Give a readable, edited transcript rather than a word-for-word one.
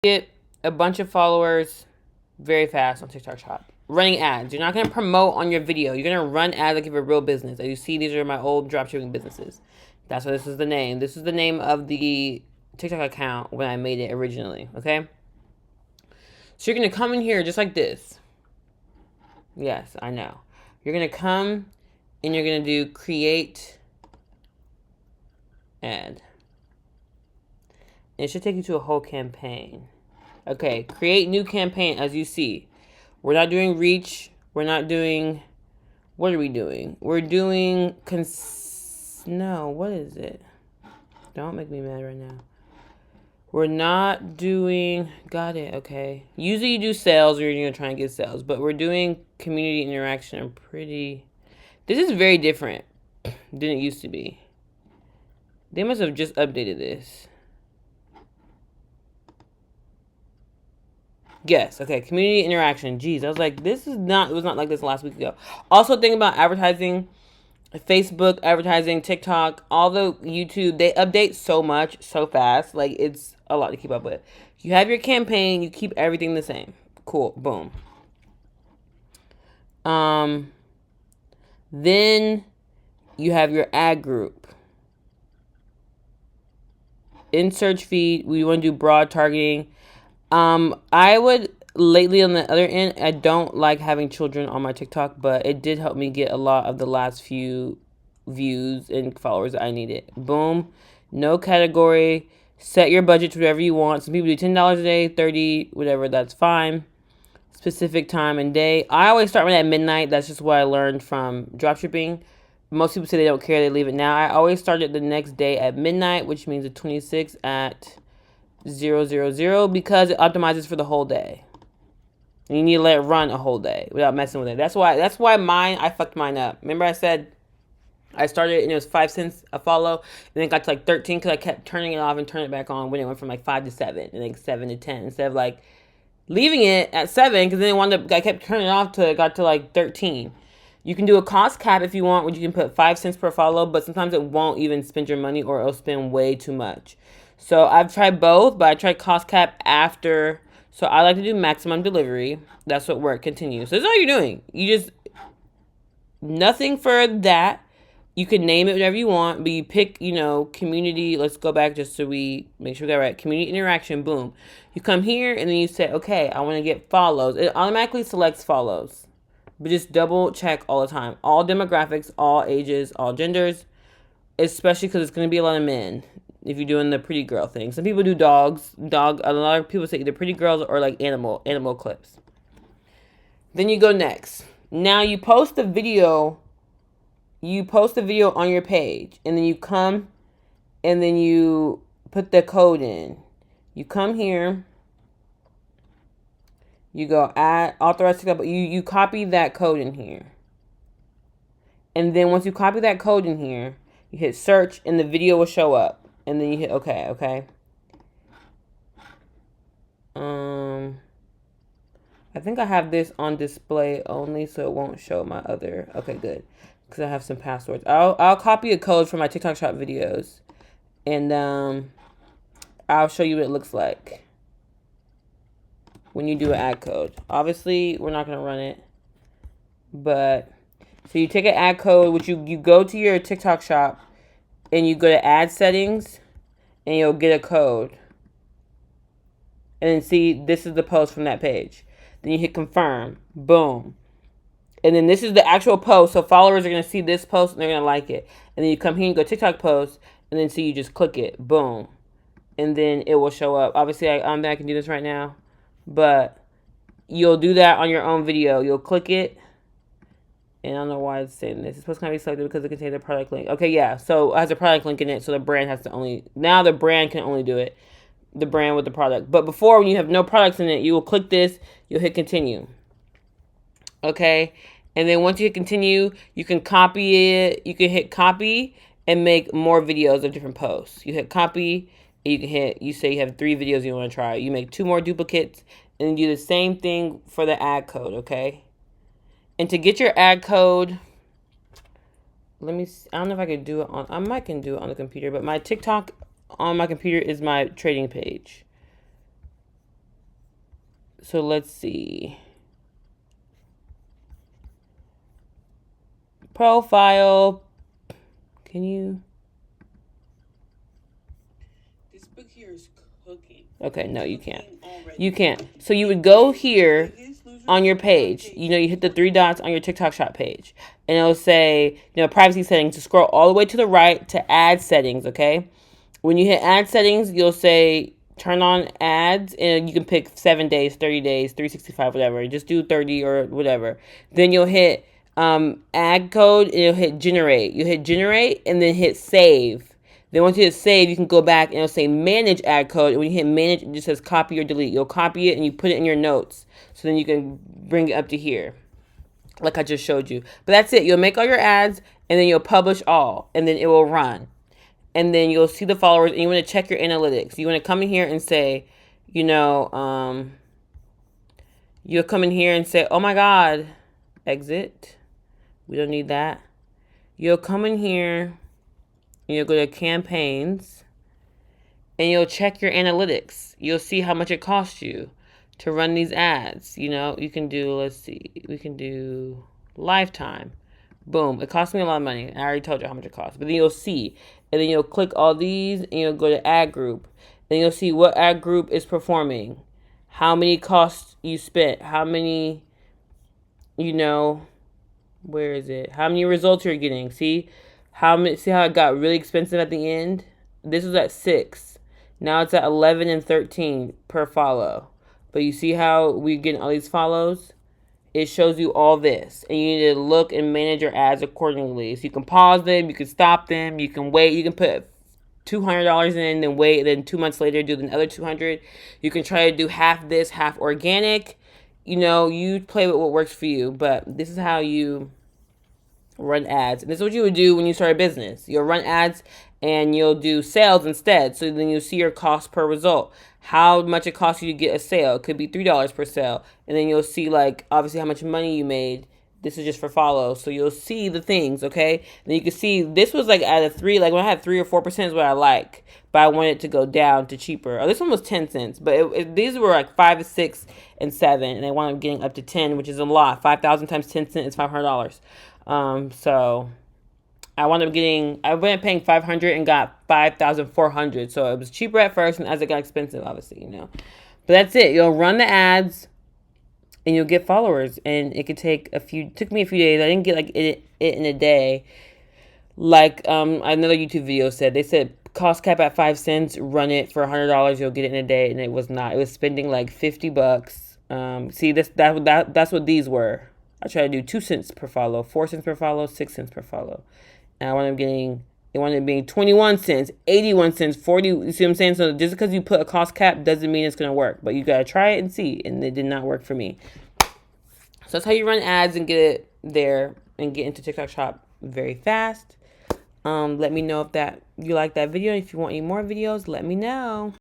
get a bunch of followers very fast on TikTok Shop. Running ads. You're not going to promote on your video. You're going to run ads like if you're a real business. As you see, these are my old dropshipping businesses. That's why this is the name. This is the name of the TikTok account when I made it originally. Okay? So you're going to come in here just like this. Yes, I know. You're going to come and you're going to do create ad. It should take you to a whole campaign. Okay, create new campaign as you see. We're not doing reach. We're not doing... What are we doing? We're doing... No, what is it? Don't make me mad right now. We're not doing... Got it, okay. Usually you do sales or you're going to try and get sales. But we're doing community interaction. I'm pretty... This is very different than it used to be. They must have just updated this. Yes, okay, community interaction. Jeez, I was like, it was not like this last week ago. Also, think about advertising, Facebook advertising, TikTok, all the YouTube, they update so much, so fast. Like, it's a lot to keep up with. You have your campaign, you keep everything the same. Cool, boom. Then you have your ad group. In search feed, we want to do broad targeting. I would, lately on the other end, I don't like having children on my TikTok, but it did help me get a lot of the last few views and followers that I needed. Boom. No category. Set your budget to whatever you want. Some people do $10 a day, 30, whatever, that's fine. Specific time and day. I always start at midnight. That's just what I learned from dropshipping. Most people say they don't care, they leave it now. I always start it the next day at midnight, which means the 26th at 000 because it optimizes for the whole day. And you need to let it run a whole day without messing with it. That's why I fucked mine up. Remember I said I started and it was 5 cents a follow, and then it got to like 13 because I kept turning it off and turning it back on when it went from like 5 to 7 and like 7 to 10 instead of like leaving it at 7 because then I kept turning it off till it got to like 13. You can do a cost cap if you want, where you can put 5 cents per follow, but sometimes it won't even spend your money or it'll spend way too much. So I've tried both, but I tried cost cap after. So I like to do maximum delivery. That's what work continues. So that's all you're doing. You just, nothing for that. You can name it whatever you want, but you pick, community. Let's go back just so we make sure we got it right. Community interaction, boom. You come here and then you say, okay, I want to get follows. It automatically selects follows. But just double check all the time. All demographics, all ages, all genders. Especially because it's going to be a lot of men. If you're doing the pretty girl thing. Some people do dogs. A lot of people say either pretty girls or like animal clips. Then you go next. Now you post a video. You post a video on your page. And then you come and then you put the code in. You come here. You go add authorized to you copy that code in here. And then once you copy that code in here, you hit search and the video will show up. And then you hit okay. I think I have this on display only, so it won't show my other. Okay, good, because I have some passwords. I'll copy a code from my TikTok Shop videos, and I'll show you what it looks like when you do an ad code. Obviously, we're not gonna run it, but so you take an ad code, which you go to your TikTok Shop. And you go to ad settings and you'll get a code. And then see, this is the post from that page. Then you hit confirm. Boom. And then this is the actual post. So followers are going to see this post and they're going to like it. And then you come here and go TikTok post. And then see, you just click it. Boom. And then it will show up. Obviously, I can do this right now. But you'll do that on your own video. You'll click it. And I don't know why it's saying this. It's supposed to be selected because it contains a product link. Okay, yeah. So it has a product link in it. So the brand has to only... Now the brand can only do it. The brand with the product. But before, when you have no products in it, you will click this. You'll hit continue. Okay? And then once you hit continue, you can copy it. You can hit copy and make more videos of different posts. You hit copy. And you can hit... You say you have 3 videos you want to try. You make 2 more duplicates. And then do the same thing for the ad code. Okay? And to get your ad code, let me see. I don't know if I can do it on, I might can do it on the computer, but my TikTok on my computer is my trading page. So let's see. Profile. Can you? This book here is cooking. Okay, no, you can't. You can't. So you would go here on your page. You know, you hit the three dots on your TikTok shop page. And it'll say, you know, privacy settings. To scroll all the way to the right to ad settings, okay? When you hit ad settings, you'll say turn on ads, and you can pick 7 days, 30 days, 365, whatever. Just do 30 or whatever. Then you'll hit ad code, and you'll hit generate. You hit generate and then hit save. Then once you hit save, you can go back and it'll say manage ad code. And when you hit manage, it just says copy or delete. You'll copy it and you put it in your notes. So then you can bring it up to here, like I just showed you. But that's it. You'll make all your ads and then you'll publish all, and then it will run. And then you'll see the followers, and you want to check your analytics. You want to come in here and say, you know, you'll come in here and say, oh my God, exit. We don't need that. You'll come in here and you'll go to campaigns and you'll check your analytics. You'll see how much it costs you to run these ads. You know, you can do, let's see, we can do lifetime. Boom. It cost me a lot of money. I already told you how much it costs. But then you'll see. And then you'll click all these and you'll go to ad group. Then you'll see what ad group is performing. How many costs you spent. How many, you know, where is it? How many results you're getting. See see how it got really expensive at the end? This was at 6. Now it's at 11 and 13 per follow. But you see how we're getting all these follows? It shows you all this, and you need to look and manage your ads accordingly. So you can pause them, you can stop them, you can wait, you can put $200 in and wait, and then 2 months later do the other 200. You can try to do half this, half organic. You know, you play with what works for you, but this is how you run ads. And this is what you would do when you start a business. You'll run ads and you'll do sales instead. So then you'll see your cost per result. How much it costs you to get a sale. It could be $3 per sale. And then you'll see, like, obviously how much money you made. This is just for follows. So you'll see the things, okay? Then you can see this was like at a 3, like when I had 3 or 4% is what I like. But I wanted it to go down to cheaper. Oh, this one was 10 cents. But these were like 5, 6, and 7. And I wound up getting up to 10, which is a lot. 5,000 times 10 cents is $500. So I went up paying 500 and got 5,400. So it was cheaper at first, and as it got expensive, obviously, you know. But that's it. You'll run the ads, and you'll get followers. And it could took me a few days. I didn't get like it in a day. Like another YouTube video said. They said cost cap at 5 cents, run it for $100, you'll get it in a day, and it was not. It was spending like $50. See, that's what these were. I try to do 2 cents per follow, 4 cents per follow, 6 cents per follow. And I wound up being 21 cents, 81 cents, 40. You see what I'm saying? So just because you put a cost cap doesn't mean it's going to work. But you got to try it and see. And it did not work for me. So that's how you run ads and get it there and get into TikTok Shop very fast. Let me know if you like that video. If you want any more videos, let me know.